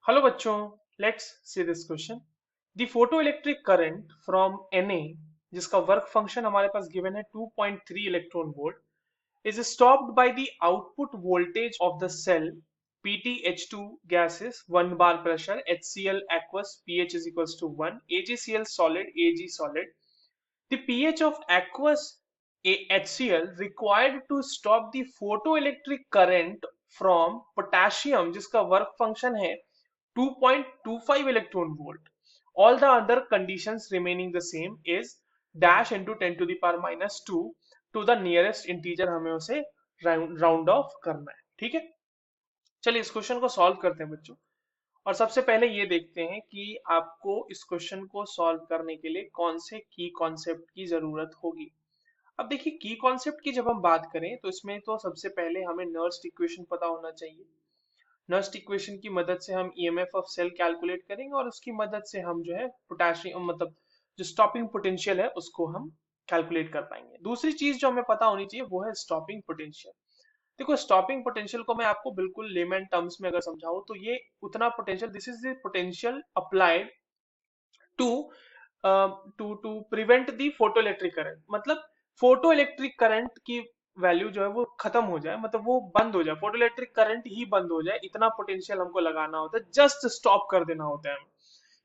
Hello बच्चों, let's see this question. The photoelectric current from Na, जिसका work function हमारे पास given है 2.3 electron volt, is stopped by the output voltage of the cell PtH2 gases 1 bar pressure, HCl aqueous pH is equals to 1, AgCl solid Ag solid. The pH of aqueous HCl required to stop the photoelectric current from potassium, जिसका work function है 2.25 electron volt. All the other conditions remaining the same is dash into 10 to the power minus 2 to the nearest integer. हमें उसे round of करना है। ठीक है, चलिए इस क्वेश्चन को सॉल्व करते हैं बच्चों। और सबसे पहले ये देखते हैं कि आपको इस क्वेश्चन को सॉल्व करने के लिए कौन से की कॉन्सेप्ट की जरूरत होगी। अब देखिए, की कॉन्सेप्ट की जब हम बात करें तो इसमें तो सबसे पहले हमें नर्स्ट इक्वेशन पता होना चाहिए। नर्स्ट इक्वेशन की मदद से हम ईएमएफ ऑफ सेल कैलकुलेट करेंगे और उसकी मदद से हम जो है पोटेशियम मतलब जो स्टॉपिंग पोटेंशियल है उसको हम कैलकुलेट कर पाएंगे। दूसरी चीज जो हमें पता होनी चाहिए वो है स्टॉपिंग पोटेंशियल। देखो, स्टॉपिंग पोटेंशियल को मैं आपको बिल्कुल लेमन टर्म्स में अगर समझाऊं तो ये उतना potential, this is the potential applied to to prevent the photo electric current. मतलब फोटो इलेक्ट्रिक करंट की वैल्यू जो है वो खत्म हो जाए, मतलब वो बंद हो जाए, फोटो इलेक्ट्रिक करंट ही बंद हो जाए, इतना पोटेंशियल हमको लगाना होता है, जस्ट स्टॉप कर देना होता है।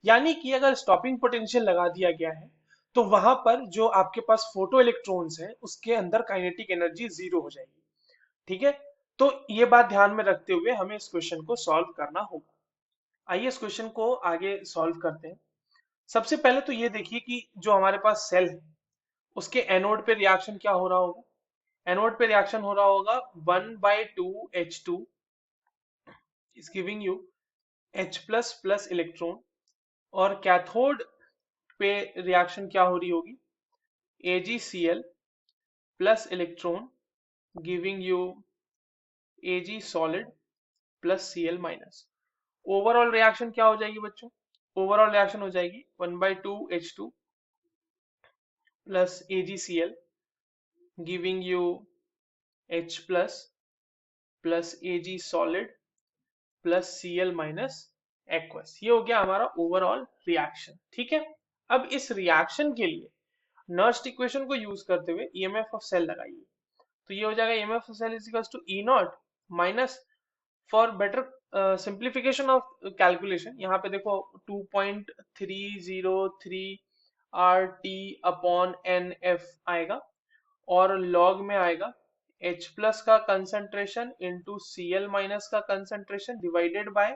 यानी कि अगर स्टॉपिंग पोटेंशियल लगा दिया गया है तो वहां पर जो आपके पास फोटो इलेक्ट्रॉन्स है उसके अंदर काइनेटिक एनर्जी जीरो हो जाएगी। ठीक है, तो ये बात ध्यान में रखते हुए हमें इस क्वेश्चन को सॉल्व करना होगा। आइए इस क्वेश्चन को आगे सॉल्व करते हैं। सबसे पहले तो ये देखिए कि जो हमारे पास सेल है उसके एनोड पे रिएक्शन क्या हो रहा होगा। एनोड पे रिएक्शन हो रहा होगा 1/2 H2 is giving you H plus plus electron, और कैथोड पे रिएक्शन क्या हो रही होगी, AgCl plus electron giving you Ag solid plus Cl minus. Overall reaction क्या हो जाएगी बच्चों, ओवरऑल रिएक्शन हो जाएगी 1/2 H2 plus AgCl giving you H plus plus Ag solid plus Cl minus aqueous. ये हो गया हमारा ओवरऑल रिएक्शन। ठीक है, अब इस रिएक्शन के लिए नर्स्ट इक्वेशन को यूज करते हुए ईएमएफ ऑफ सेल लगाइए। तो ये हो जाएगा EMF of cell is equals to E not minus, for better simplification of calculation, यहाँ पे देखो 2.303 R T upon N F आएगा, और लॉग में आएगा H प्लस का कंसंट्रेशन इंटू Cl माइनस का concentration divided by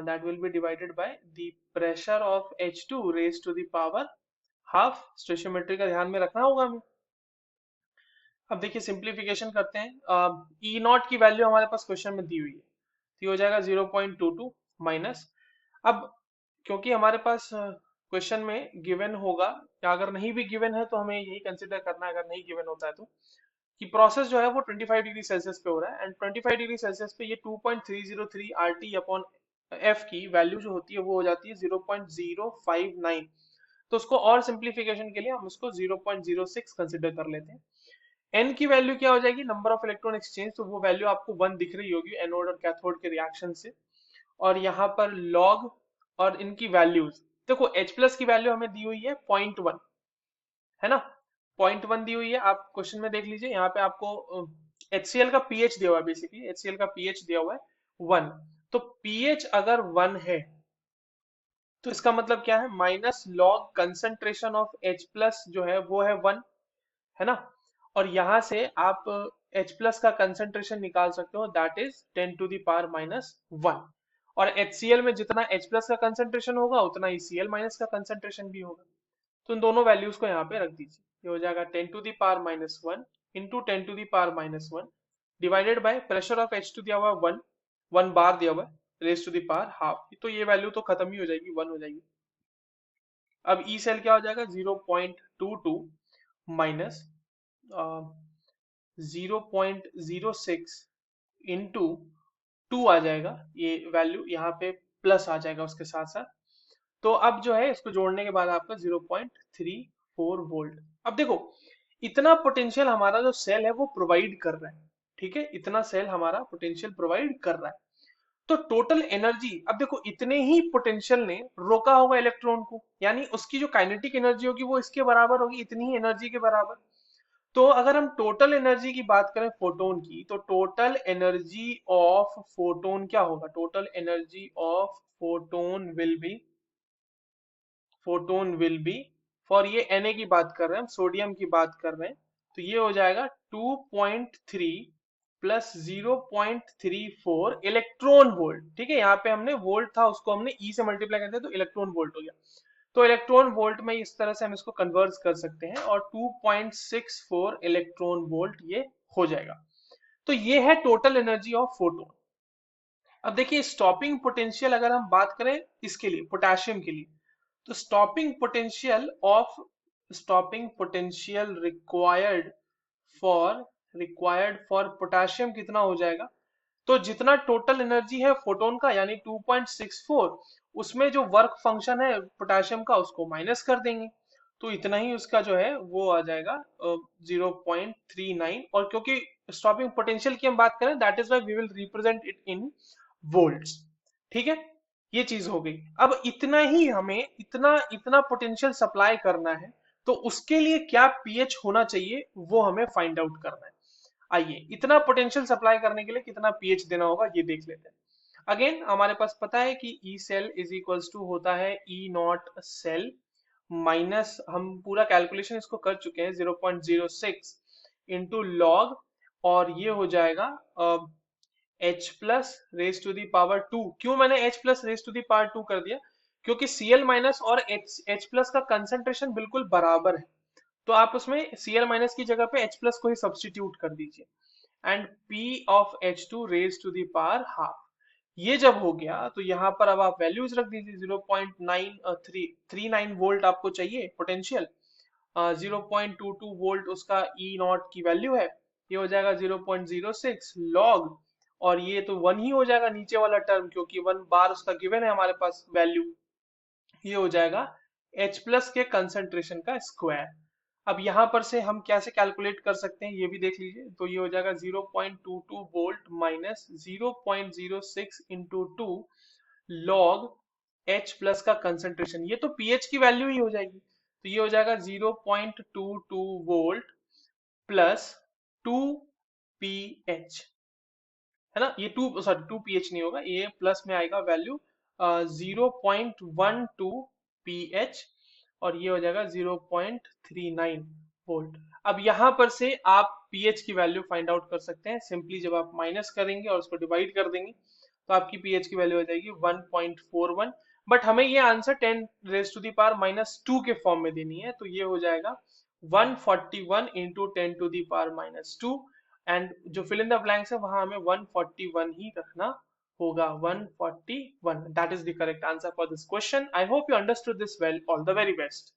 that will be divided by the pressure of H2 raised to the power half. Stoichiometry का ध्यान में रखना होगा हमें। अब देखिए सिंप्लीफिकेशन करते हैं। ई नॉट की वैल्यू हमारे पास क्वेश्चन में दी हुई है, तो ये हो जाएगा 0.22 माइनस। अब क्योंकि हमारे पास क्वेश्चन में गिवन होगा, या अगर नहीं भी गिवन है तो हमें यही कंसिडर करना है, अगर नहीं गिवन होता है तो, कि प्रोसेस जो है वो 25 डिग्री सेल्सियस पे हो रहा है, एंड 25 डिग्री सेल्सियस पे ये 2.303 आर टी अपॉन एफ की वैल्यू जो होती है वो हो जाती है 0.059। तो उसको और सिंप्लीफिकेशन के लिए हम उसको 0.06 कंसिडर कर लेते हैं। एन की वैल्यू क्या हो जाएगी, नंबर ऑफ इलेक्ट्रॉन एक्सचेंज, तो वो वैल्यू आपको 1 दिख रही होगी एनोड और कैथोड के रिएक्शन से। और यहाँ पर लॉग और इनकी वैल्यूज देखो, H प्लस की वैल्यू हमें दी हुई है 0.1, है ना, 0.1 दी हुई है। आप क्वेश्चन में देख लीजिए, यहाँ पे आपको HCl का पीएच दिया हुआ है, बेसिकली HCl का पीएच दिया हुआ है 1। तो पीएच अगर 1 है तो इसका मतलब क्या है, minus log concentration of H plus जो है वो है 1, है ना। और यहां से आप H प्लस का कंसंट्रेशन निकाल सकते हो, that is 10 to the power minus 1। और HCl में जितना H प्लस का कंसंट्रेशन होगा उतना ही Cl माइनस का कंसंट्रेशन भी होगा। तो इन दोनों वैल्यूज को यहाँ पे रख दीजिए। ये हो जाएगा 10 to the power minus 1 into 10 to the power minus 1 divided by pressure of H2 दिया हुआ है 1, 1 बार दिया हुआ है, raise to the power half. तो ये वैल्यू तो खत्म ही हो जाएगी, 1 हो जाएगी। अब ई सेल क्या हो जाएगा, 0.22 माइनस 0.06 इंटू 2 आ जाएगा, ये वैल्यू यहाँ पे प्लस आ जाएगा उसके साथ साथ। तो अब जो है इसको जोड़ने के बाद आपका 0.34 वोल्ट। अब देखो, इतना पोटेंशियल हमारा जो सेल है वो प्रोवाइड कर रहा है। ठीक है, इतना सेल हमारा पोटेंशियल प्रोवाइड कर रहा है। तो टोटल एनर्जी, अब देखो इतने ही पोटेंशियल ने रोका होगा इलेक्ट्रॉन को, यानी उसकी जो काइनेटिक एनर्जी होगी वो इसके बराबर होगी, इतनी ही एनर्जी के बराबर। तो अगर हम टोटल एनर्जी की बात करें फोटोन की, तो टोटल एनर्जी ऑफ फोटोन क्या होगा? Total energy of photon will be for ये Na की बात कर रहे हैं हम, सोडियम की बात कर रहे हैं, तो ये हो जाएगा 2.3 प्लस 0.34 इलेक्ट्रॉन वोल्ट। ठीक है, यहाँ पे हमने वोल्ट था उसको हमने ई से मल्टीप्लाई करते हैं तो इलेक्ट्रॉन वोल्ट हो गया। तो इलेक्ट्रॉन वोल्ट में इस तरह से हम इसको कन्वर्ट कर सकते हैं और 2.64 इलेक्ट्रॉन वोल्ट ये हो जाएगा। तो ये है टोटल एनर्जी ऑफ फोटोन। अब देखिए स्टॉपिंग पोटेंशियल अगर हम बात करें इसके लिए, पोटेशियम के लिए, तो stopping potential required for potassium कितना हो जाएगा? तो जितना टोटल एनर्जी है फोटोन का यानी 2.64, उसमें जो वर्क फंक्शन है पोटेशियम का उसको माइनस कर देंगे, तो इतना ही उसका जो है वो आ जाएगा 0.39। और क्योंकि स्टॉपिंग पोटेंशियल की हम बात करें, that is why we will represent it in volts. ठीक है, ये चीज हो गई। अब इतना ही हमें इतना इतना पोटेंशियल सप्लाई करना है, तो उसके लिए क्या पीएच होना चाहिए वो हमें फाइंड आउट करना है। आइए, इतना पोटेंशियल सप्लाई करने के लिए कितना पीएच देना होगा ये देख लेते हैं। अगेन हमारे पास पता है कि E cell is equals to होता है ई नॉट सेल माइनस, हम पूरा कैलकुलेशन इसको कर चुके हैं, 0.06 इंटू लॉग, और ये हो जाएगा H plus raise to the power 2। क्यों मैंने H plus raise to the power 2 कर दिया? क्योंकि Cl माइनस और एच प्लस का कंसेंट्रेशन बिल्कुल बराबर है, तो आप उसमें Cl माइनस की जगह पे H प्लस को ही सब्सटीट्यूट कर दीजिए, and P of H2 raise to the power half. ये जब हो गया तो यहाँ पर अब आप वैल्यूज रख दीजिए, 0.939 वोल्ट आपको चाहिए पोटेंशियल, 0.22 वोल्ट उसका ई नॉट की वैल्यू है, ये हो जाएगा 0.06 लॉग, और ये तो 1 ही हो जाएगा नीचे वाला टर्म, क्योंकि 1 बार उसका गिवन है हमारे पास वैल्यू, ये हो जाएगा H प्लस के कंसंट्रेशन का स्क्वायर। अब यहाँ पर से हम कैसे कैलकुलेट कर सकते हैं ये भी देख लीजिए, तो ये हो जाएगा 0.22 volt minus 0.06 into 2 log H plus का कंसंट्रेशन, ये तो पीएच की वैल्यू ही हो जाएगी, तो ये हो जाएगा 0.22 वोल्ट प्लस 2 पीएच, है ना? ये 2 पीएच नहीं होगा, ये प्लस में आएगा वैल्यू 0.12 पीएच, और ये हो जाएगा 0.39 वोल्ट। अब यहाँ पर से आप पीएच की वैल्यू फाइंड आउट कर सकते हैं सिंपली, जब आप माइनस करेंगे और उसको डिवाइड कर देंगे तो आपकी पीएच की वैल्यू हो जाएगी 1.41। बट हमें ये answer 10 raise to the power minus 2 के फॉर्म में देनी है, तो ये हो जाएगा 141 into 10 to the power minus 2, and जो फिल इन द ब्लैंक्स है वहां हमें 141 ही रखना होगा, 141। That is the correct answer for this question. I hope you understood this well. All the very best.